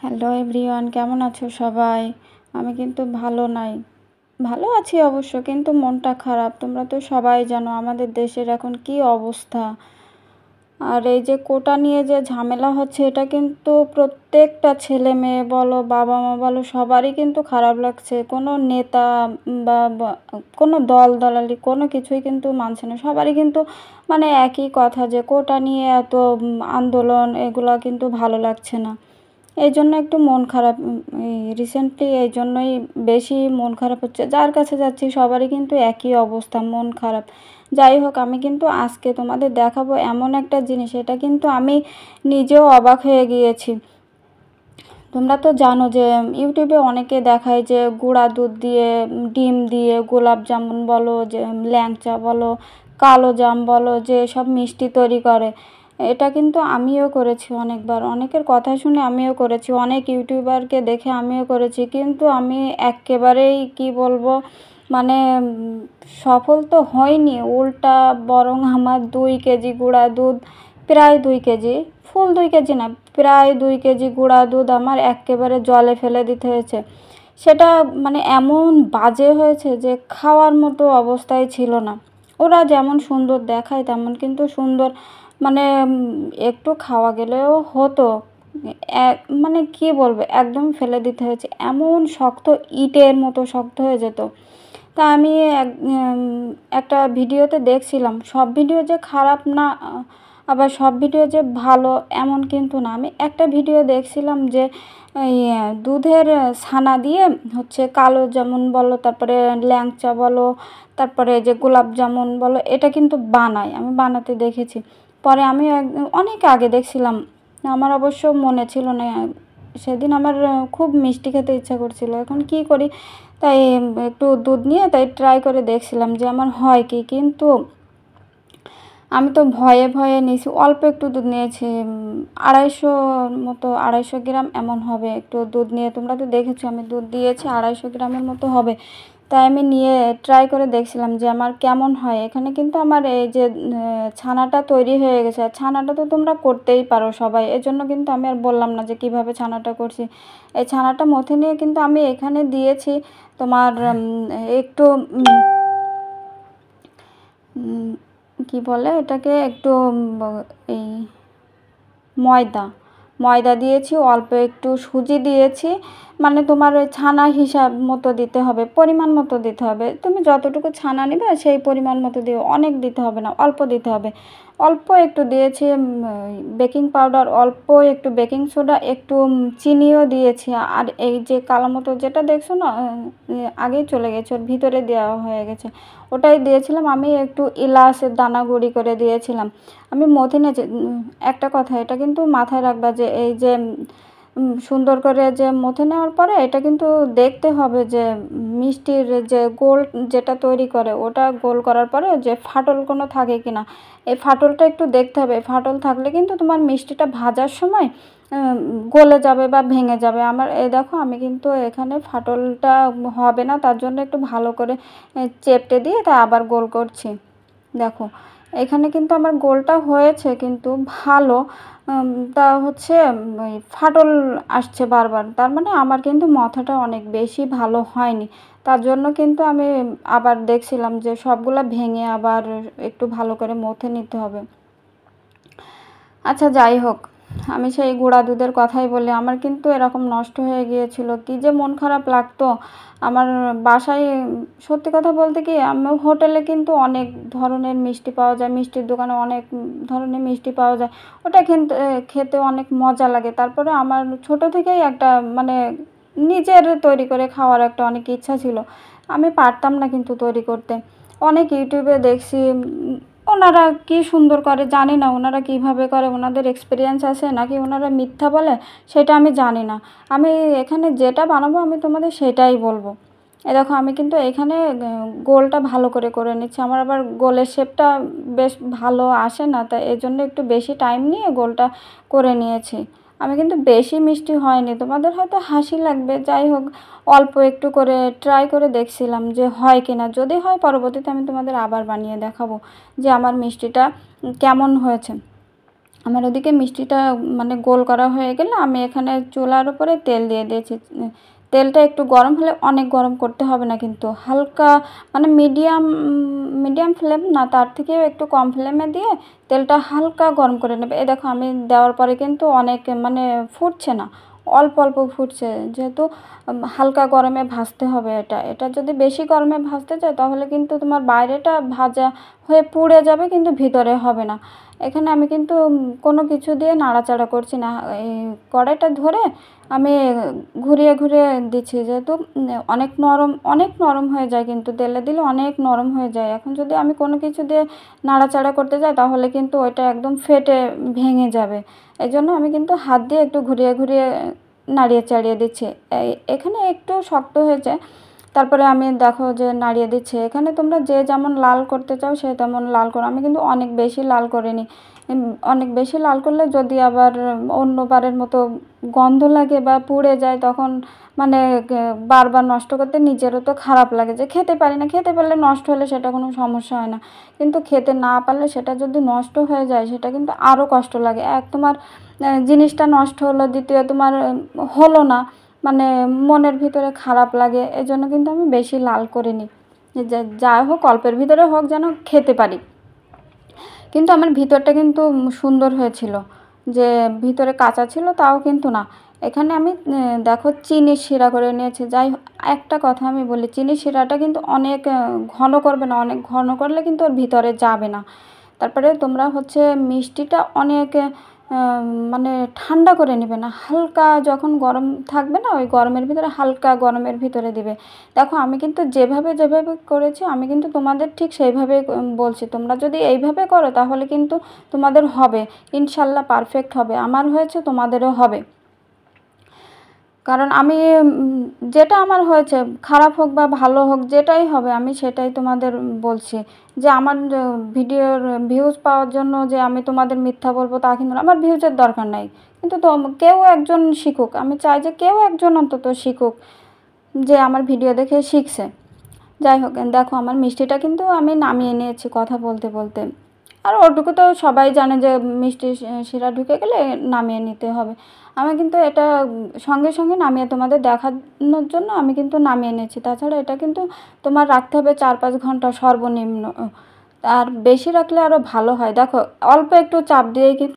Hello everyone, কেমন আছো সবাই? আমি কিন্তু ভালো নাই। ভালো আছি অবশ্য, কিন্তু মনটা খারাপ। তোমরা তো সবাই জানো আমাদের দেশের এখন কি অবস্থা। আর এই যে কোটা নিয়ে যে ঝামেলা হচ্ছে, এটা কিন্তু প্রত্যেকটা ছেলে মেয়ে বলো, বাবা মা বলো, সবারই কিন্তু খারাপ লাগছে। কোনো নেতা বা কোনো দলালি কোনো কিছুই কিন্তু মানছে না। সবারই কিন্তু মানে একই কথা, যে কোটা নিয়ে এত আন্দোলন, এগুলো কিন্তু ভালো লাগছে না। এই জন্য একটু মন খারাপ রিসেন্টলি, এই জন্যই বেশি মন খারাপ হচ্ছে। যার কাছে যাচ্ছি সবারই কিন্তু একই অবস্থা, মন খারাপ। যাই হোক, আমি কিন্তু আজকে তোমাদের দেখাবো এমন একটা জিনিস, এটা কিন্তু আমি নিজেও অবাক হয়ে গিয়েছি। তোমরা তো জানো যে ইউটিউবে অনেকে দেখায় যে গুঁড়া দুধ দিয়ে, ডিম দিয়ে গোলাপ জামুন বলো, যে ল্যাংচা বলো, কালো জাম বলো, যে সব মিষ্টি তৈরি করে। এটা কিন্তু আমিও করেছি অনেকবার, অনেকের কথা শুনে আমিও করেছি, অনেক ইউটিউবারকে দেখে আমিও করেছি, কিন্তু আমি একেবারেই কি বলবো, মানে সফল তো হয়নি, উল্টা বরং আমার 2 কেজি গুঁড়া দুধ, প্রায় 2 কেজি, ফুল 2 কেজি না, প্রায় 2 কেজি গুঁড়া দুধ আমার একেবারে জলে ফেলে দিতে হয়েছে। সেটা মানে এমন বাজে হয়েছে যে খাওয়ার মতো অবস্থায় ছিল না। ওরা যেমন সুন্দর দেখায় তেমন কিন্তু সুন্দর, মানে একটু খাওয়া গেলেও হতো। মানে কি বলবো, একদম ফেলে দিতে হয়েছে, এমন শক্ত, ইটের মতো শক্ত হয়ে যেত। তা আমি একটা ভিডিওতে দেখছিলাম, সব ভিডিও যে খারাপ না, আবার সব ভিডিও যে ভালো এমন কিন্তু না। আমি একটা ভিডিও দেখছিলাম যে এই দুধের ছানা দিয়ে হচ্ছে কালো জামুন বলো, তারপরে ল্যাংচা বলো, তারপরে যে গোলাপ জামুন বলো, এটা কিন্তু বানায়, আমি বানাতে দেখেছি। পরে আমি অনেক আগে দেখছিলাম, আমার অবশ্য মনে ছিল না। সেদিন আমার খুব মিষ্টি খেতে ইচ্ছা করছিল, এখন কি করি, তাই একটু দুধ নিয়ে তাই ট্রাই করে দেখছিলাম যে আমার হয় কি। কিন্তু আমি তো ভয়ে ভয়ে নিয়েছি, অল্প একটু দুধ নিয়েছি, 250 গ্রাম এমন হবে একটু দুধ নিয়ে। তোমরা তো দেখেছো আমি দুধ দিয়েছি 250 গ্রামের মতো হবে। তাই আমি নিয়ে ট্রাই করে দেখছিলাম যে আমার কেমন হয়। এখানে কিন্তু আমার এই যে ছানাটা তৈরি হয়ে গেছে। আর ছানাটা তো তোমরা করতেই পারো সবাই, এজন্য কিন্তু আমি আর বললাম না যে কিভাবে ছানাটা করছি। এই ছানাটা মথে নিয়ে কিন্তু আমি এখানে দিয়েছি তোমার একটু কি বলে এটাকে, একটু এই ময়দা ময়দা দিয়েছি, অল্প একটু সুজি দিয়েছি। মানে তোমার ওই ছানা হিসাব মতো দিতে হবে, পরিমাণ মতো দিতে হবে। তুমি যতটুকু ছানা নেবে সেই পরিমাণ মতো দিও, অনেক দিতে হবে না, অল্প দিতে হবে। অল্প একটু দিয়েছি বেকিং পাউডার, অল্প একটু বেকিং সোডা, একটু চিনিও দিয়েছি। আর এই যে কালো মতো যেটা দেখছো না, আগেই চলে গেছে, ওর ভিতরে দেওয়া হয়ে গেছে, ওটাই দিয়েছিলাম। আমি একটু এলাচের দানা গুঁড়ি করে দিয়েছিলাম। আমি মথিনে একটা কথা, এটা কিন্তু মাথায় রাখবা যে এই যে সুন্দর করে যে মথে নেওয়ার পরে এটা কিন্তু দেখতে হবে যে মিষ্টির যে গোল যেটা তৈরি করে, ওটা গোল করার পরে যে ফাটল কোনো থাকে কি না, এই ফাটলটা একটু দেখতে হবে। ফাটল থাকলে কিন্তু তোমার মিষ্টিটা ভাজার সময় গলে যাবে বা ভেঙে যাবে। আমার এই দেখো, আমি কিন্তু এখানে ফাটলটা হবে না, তার জন্য একটু ভালো করে চেপটে দিয়ে তা আবার গোল করছি। দেখো, এখানে কিন্তু আমার গোলটা হয়েছে কিন্তু ভালো, তা হচ্ছে ওই ফাটল আসছে বারবার, তার মানে আমার কিন্তু মাথাটা অনেক বেশি ভালো হয়নি। তার জন্য কিন্তু আমি আবার দেখছিলাম যে সবগুলা ভেঙে আবার একটু ভালো করে মথে নিতে হবে। আচ্ছা যাই হোক, আমি সেই গুঁড়া দুধের কথাই বলি, আমার কিন্তু এরকম নষ্ট হয়ে গিয়েছিল, কি যে মন খারাপ লাগতো। আমার বাসায় সত্যি কথা বলতে কি, আমার হোটেলে কিন্তু অনেক ধরনের মিষ্টি পাওয়া যায়, মিষ্টির দোকানে অনেক ধরনের মিষ্টি পাওয়া যায়, ওটা কিন্তু খেতে অনেক মজা লাগে। তারপরে আমার ছোট থেকেই একটা মানে নিজের তৈরি করে খাওয়ার একটা অনেক ইচ্ছা ছিল। আমি পারতাম না কিন্তু তৈরি করতে। অনেক ইউটিউবে দেখছি, ওনারা কি সুন্দর করে জানি না, ওনারা কিভাবে করে, ওনাদের এক্সপিরিয়েন্স আছে নাকি ওনারা মিথ্যা বলে সেটা আমি জানি না। আমি এখানে যেটা বানাবো আমি তোমাদের সেটাই বলবো। এ দেখো, আমি কিন্তু এখানে গোলটা ভালো করে করে নিচ্ছি। আমার আবার গোলের শেপটা বেশ ভালো আসে না, তাই এই জন্য একটু বেশি টাইম নিয়ে গোলটা করে নিয়েছি। আমি কিন্তু বেশি মিষ্টি হয়নি, তোমাদের হয়তো হাসি লাগবে। যাই হোক, অল্প একটু করে ট্রাই করে দেখছিলাম যে হয় কি না। যদি হয় পরবর্তীতে আমি তোমাদের আবার বানিয়ে দেখাবো যে আমার মিষ্টিটা কেমন হয়েছে। আমার ওদিকে মিষ্টিটা মানে গোল করা হয়ে গেলে আমি এখানে চুলার উপরে তেল দিয়ে দিয়েছি। তেলটা একটু গরম হলে, অনেক গরম করতে হবে না কিন্তু, হালকা মানে মিডিয়াম ফ্লেম না, তার থেকেও একটু কম ফ্লেমে দিয়ে তেলটা হালকা গরম করে নেবে। এই দেখো আমি দেওয়ার পরে কিন্তু অনেক মানে ফুটছে না, অল্প অল্প ফুটছে, যেহেতু হালকা গরমে ভাজতে হবে। এটা যদি বেশি গরমে ভাজতে চাই তাহলে কিন্তু তোমার বাইরেটা ভাজা হয়ে পুড়ে যাবে, কিন্তু ভিতরে হবে না। এখানে আমি কিন্তু কোনো কিছু দিয়ে নাড়াচাড়া করছি না, এই কড়াইটা ধরে আমি ঘুরিয়ে ঘুরিয়ে দিচ্ছি, যেহেতু অনেক নরম হয়ে যায়, কিন্তু তেলে দিলে অনেক নরম হয়ে যায়। এখন যদি আমি কোনো কিছু দিয়ে নাড়াচাড়া করতে যাই তাহলে কিন্তু ওইটা একদম ফেটে ভেঙে যাবে। এই জন্য আমি কিন্তু হাত দিয়ে একটু ঘুরিয়ে ঘুরিয়ে নাড়িয়ে চাড়িয়ে দিচ্ছি। এখানে একটু শক্ত হয়েছে, তারপরে আমি দেখো যে নাড়িয়ে দিচ্ছি। এখানে তোমরা যে যেমন লাল করতে চাও সে তেমন লাল করো, আমি কিন্তু অনেক বেশি লাল করিনি। অনেক বেশি লাল করলে যদি আবার অন্যবারের মতো গন্ধ লাগে বা পুড়ে যায়, তখন মানে বারবার নষ্ট করতে নিজেরও তো খারাপ লাগে, যে খেতে পারি না। খেতে পারলে নষ্ট হলে সেটা কোনো সমস্যা হয় না, কিন্তু খেতে না পারলে সেটা যদি নষ্ট হয়ে যায় সেটা কিন্তু আরও কষ্ট লাগে। তোমার জিনিসটা নষ্ট হলো, দ্বিতীয় তোমার হলো না, মানে মনের ভিতরে খারাপ লাগে। এজন্য কিন্তু আমি বেশি লাল করিনি, যা হোক অল্পের ভিতরে হোক যেন খেতে পারি। কিন্তু আমার ভিতরটা কিন্তু সুন্দর হয়েছিল, যে ভিতরে কাঁচা ছিল তাও কিন্তু না। এখানে আমি দেখো চিনির শিরা করে নিয়েছি। একটা কথা আমি বলি, চিনির শিরাটা কিন্তু অনেক ঘন করবে না, অনেক ঘন করলে কিন্তু ওর ভিতরে যাবে না। তারপরে তোমরা হচ্ছে মিষ্টিটা অনেক মানে ঠান্ডা করে নেবে না, হালকা যখন গরম থাকবে না, ওই গরমের ভিতরে, হালকা গরমের ভিতরে দিবে। দেখো আমি কিন্তু যেভাবে যেভাবে করেছি আমি কিন্তু তোমাদের ঠিক সেইভাবে বলছি। তোমরা যদি এইভাবে করো তাহলে কিন্তু তোমাদের হবে, ইনশাল্লাহ পারফেক্ট হবে। আমার হয়েছে, তোমাদেরও হবে। কারণ আমি যেটা আমার হয়েছে, খারাপ হোক বা ভালো হোক, যেটাই হবে আমি সেটাই তোমাদের বলছি। যে আমার ভিডিওর ভিউজ পাওয়ার জন্য যে আমি তোমাদের মিথ্যা বলবো তা কিন্তু না, আমার ভিউজের দরকার নাই। কিন্তু তো কেউ একজন শিখুক, আমি চাই যে কেউ একজন অন্তত শিখুক, যে আমার ভিডিও দেখে শিখছে। যাই হোক, দেখো আমার মিষ্টিটা কিন্তু আমি নামিয়ে নিয়েছি কথা বলতে বলতে। আর ওটুকু তো সবাই জানে যে মিষ্টি শিরা ঢুকে গেলে নামিয়ে নিতে হবে। আমি কিন্তু এটা সঙ্গে সঙ্গে নামিয়ে তোমাদের দেখানোর জন্য আমি কিন্তু নামিয়ে নিয়েছি। তাছাড়া এটা কিন্তু তোমার রাখতে হবে 4-5 ঘন্টা সর্বনিম্ন, আর বেশি রাখলে আরও ভালো হয়। দেখো অল্প একটু চাপ দিয়েই কিন্তু